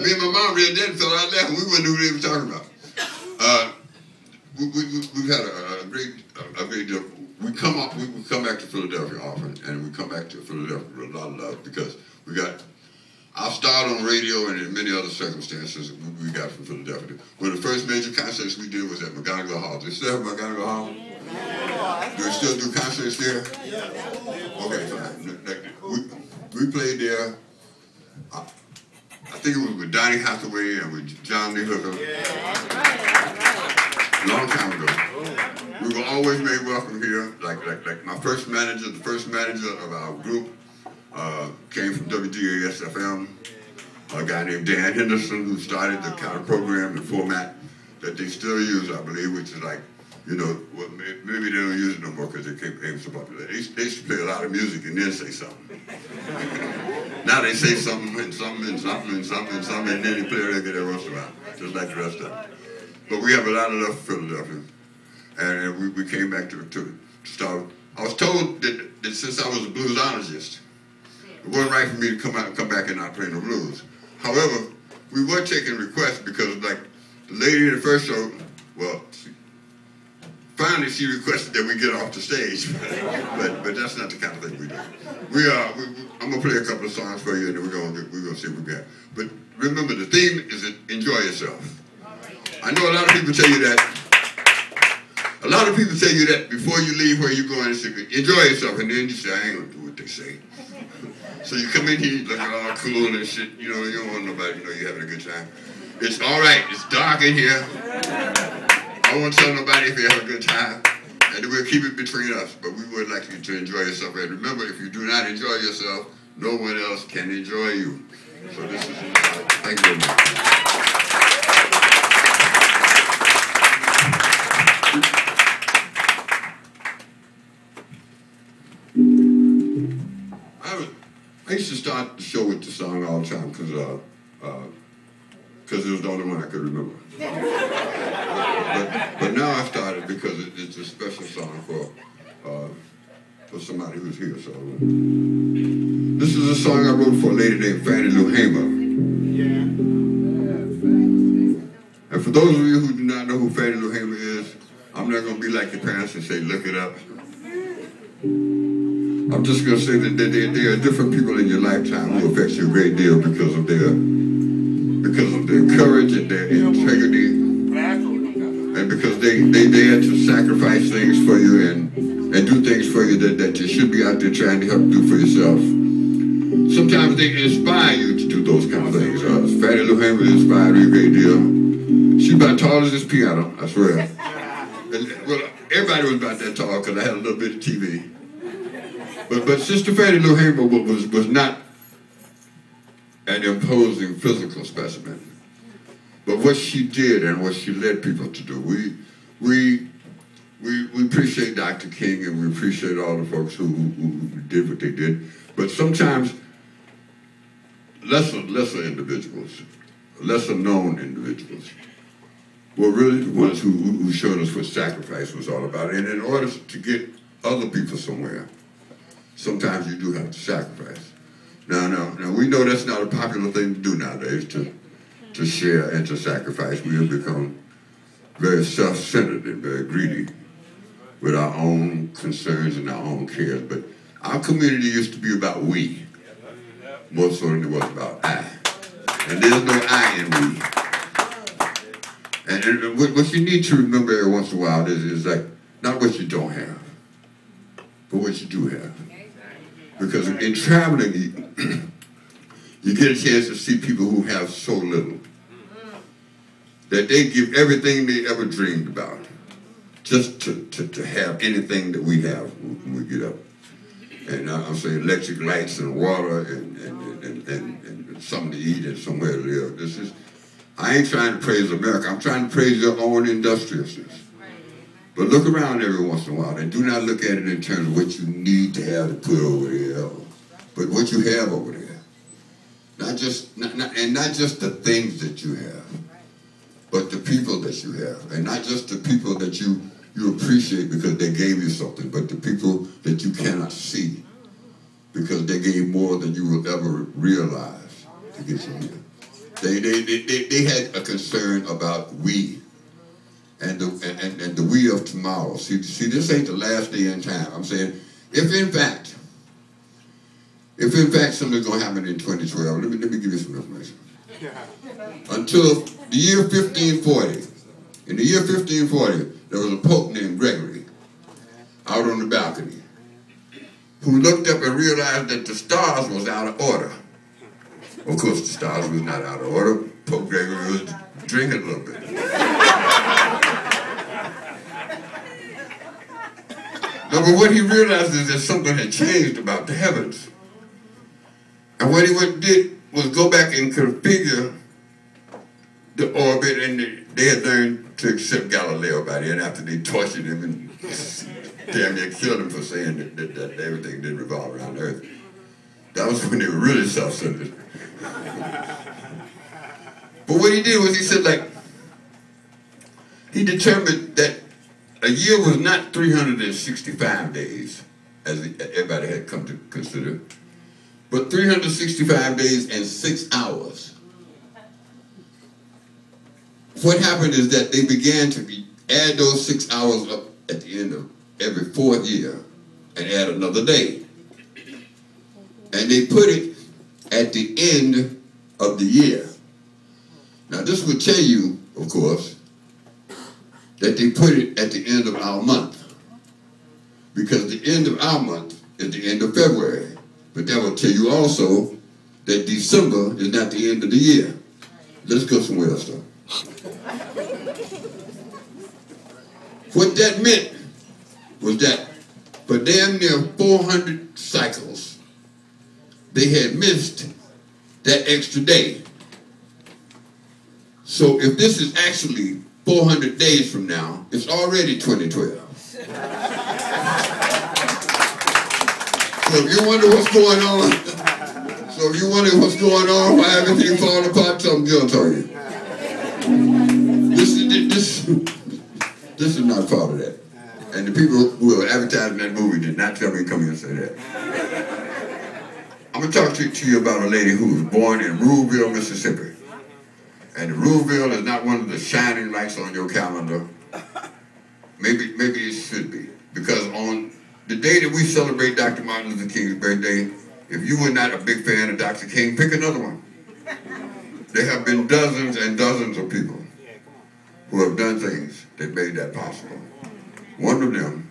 Me and my mom read that and fell out laughing. We wouldn't know what they were talking about. We've had a great deal. We come back to Philadelphia often, and we come back to Philadelphia with a lot of love because we got our start on radio and in many other circumstances we got from Philadelphia. One of the first major concerts we did was at McGonigal Hall. Do you still have McGonigal Hall? Yeah. Do we still do concerts there? Yeah. Okay, fine. We played there. I think it was with Donny Hathaway and with John Lee Hooker. Long time ago. We were always made welcome here. Like my first manager, the first manager of our group, came from WDAS-FM. A guy named Dan Henderson, who started the kind of program and format that they still use, I believe, which is like, you know, well, maybe they don't use it no more because it became so popular. They used to play a lot of music and then say something. Now they say something and something and something and something and something, and then they play a record every once in a while, just like the rest of it. But we have a lot of love for Philadelphia, and we came back to start. I was told that since I was a bluesologist, it wasn't right for me to come back and not play no blues. However, we were taking requests because, like, the lady in the first show, well, finally she requested that we get off the stage, but that's not the kind of thing we do. I'm gonna play a couple of songs for you, and then we're gonna see what we got. But remember, the theme is enjoy yourself. I know a lot of people tell you that. A lot of people tell you that before you leave where you're going and say, enjoy yourself, and then you say, I ain't gonna do what they say. So you come in here, you look all cool and shit, you know, you don't want nobody to know you're having a good time. It's all right, it's dark in here. I won't tell nobody if you have a good time, and we'll keep it between us, but we would like you to enjoy yourself. And remember, if you do not enjoy yourself, no one else can enjoy you. So this is, thank you very much. I used to start the show with the song all the time because it was the only one I could remember. but now I started because it's a special song for somebody who's here. So this is a song I wrote for a lady named Fannie Lou Hamer. And for those of you who do not know who Fannie Lou Hamer is, I'm not going to be like your parents and say, look it up. I'm just going to say that there are different people in your lifetime who affect you a great deal because of their courage and their integrity, and because they dare to sacrifice things for you and do things for you that you should be out there trying to help do for yourself. Sometimes they inspire you to do those kind of things. Fannie Lou Hamer inspired me a great deal. She's about tall as this piano, I swear. And, well, everybody was about that tall because I had a little bit of TV. But Sister Fannie Lou Hamer was not an imposing physical specimen. But what she did and what she led people to do, we appreciate Dr. King and we appreciate all the folks who did what they did. But sometimes lesser individuals, lesser known individuals, were really the ones who showed us what sacrifice was all about. And in order to get other people somewhere, sometimes you do have to sacrifice. Now, we know that's not a popular thing to do nowadays, to share and to sacrifice. We have become very self-centered and very greedy with our own concerns and our own cares. But our community used to be about we, more so than it was about I. And there's no I in we. And what you need to remember every once in a while is like, not what you don't have, but what you do have. Because in traveling, you get a chance to see people who have so little that they give everything they ever dreamed about just to have anything that we have when we get up. And I'm saying electric lights and water and something to eat and somewhere to live. I ain't trying to praise America. I'm trying to praise your own industriousness. But look around every once in a while and do not look at it in terms of what you need to have to put over there, but what you have over there. Not just the things that you have, but the people that you have. And not just the people that you appreciate because they gave you something, but the people that you cannot see because they gave more than you will ever realize to get you here. They had a concern about we and the we of tomorrow. See, this ain't the last day in time. I'm saying, if in fact something's gonna happen in 2012, let me give you some information. Until the year 1540, in the year 1540, there was a pope named Gregory out on the balcony who looked up and realized that the stars was out of order. Of course, the stars was not out of order. Pope Gregory was drinking a little bit. No, but what he realized is that something had changed about the heavens. And what he did was go back and configure the orbit, and they had learned to accept Galileo by then after they tortured him and damn near killed him for saying that everything didn't revolve around the Earth. That was when they were really self-centered. But what he did was he said, like, he determined that a year was not 365 days, as everybody had come to consider, but 365 days and 6 hours. What happened is that they began to add those 6 hours up at the end of every 4th year and add another day. And they put it at the end of the year. Now this would tell you, of course, that they put it at the end of our month, because the end of our month is the end of February. But that will tell you also that December is not the end of the year. Let's go somewhere else though. What that meant was that for damn near 400 cycles, they had missed that extra day. So if this is actually 400 days from now, it's already 2012. So if you wonder what's going on, why everything falling apart, something Gil told you. This is not part of that. And the people who are advertising that movie did not tell me to come here and say that. I'm going to talk to you about a lady who was born in Ruleville, Mississippi. And Ruleville is not one of the shining lights on your calendar. Maybe it should be. Because on the day that we celebrate Dr. Martin Luther King's birthday, if you were not a big fan of Dr. King, pick another one. There have been dozens and dozens of people who have done things that made that possible. One of them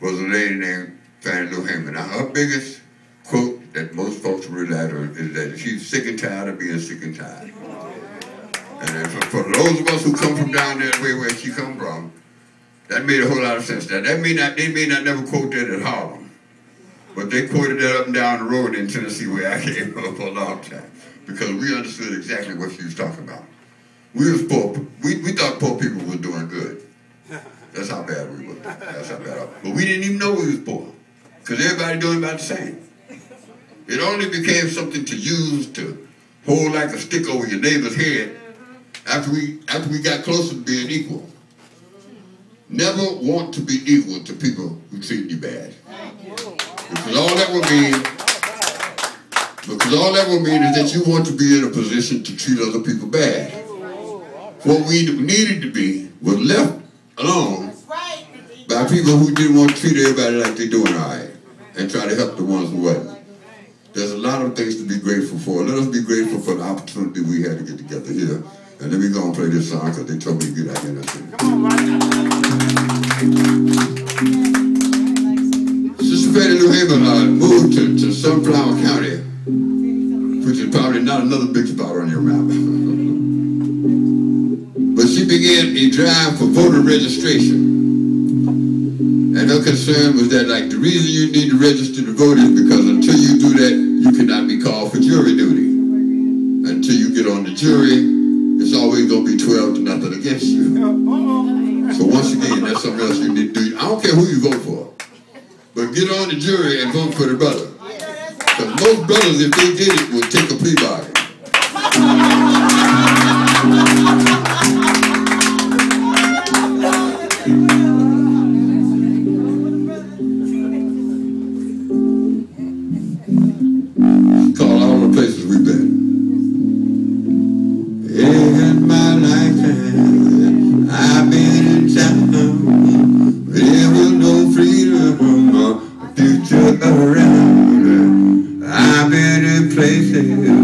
was a lady named Fannie Lou Hamer. Now, her biggest quote that most folks realize is that she's sick and tired of being sick and tired. And for those of us who come from down there the way where she come from, that made a whole lot of sense. They may not never quote that at Harlem, but they quoted that up and down the road in Tennessee where I came from for a long time, because we understood exactly what she was talking about. We was poor. We thought poor people were doing good. That's how bad we were. That's how bad. But we didn't even know we was poor, because everybody doing about the same. It only became something to use to hold like a stick over your neighbor's head after we got closer to being equal. Never want to be equal to people who treat you bad. Because all that will mean is that you want to be in a position to treat other people bad. What we needed to be was left alone by people who didn't want to treat everybody like they're doing all right and try to help the ones who wasn't. There's a lot of things to be grateful for. Let us be grateful for the opportunity we had to get together here. And let me go and play this song because they told me to get out here and sing it. Sister Fannie Lou Hamer moved to Sunflower County, which is probably not another big spot on your map. But she began a drive for voter registration. And her concern was that, like, the reason you need to register to vote is because until you do that, you cannot be called for jury duty. Until you get on the jury, it's always going to be 12-0 against you. So once again, that's something else you need to do. I don't care who you vote for, but get on the jury and vote for the brother. Because most brothers, if they did it, would take a plea bargain. Call all the places we've been. leader of my future around. I've been in places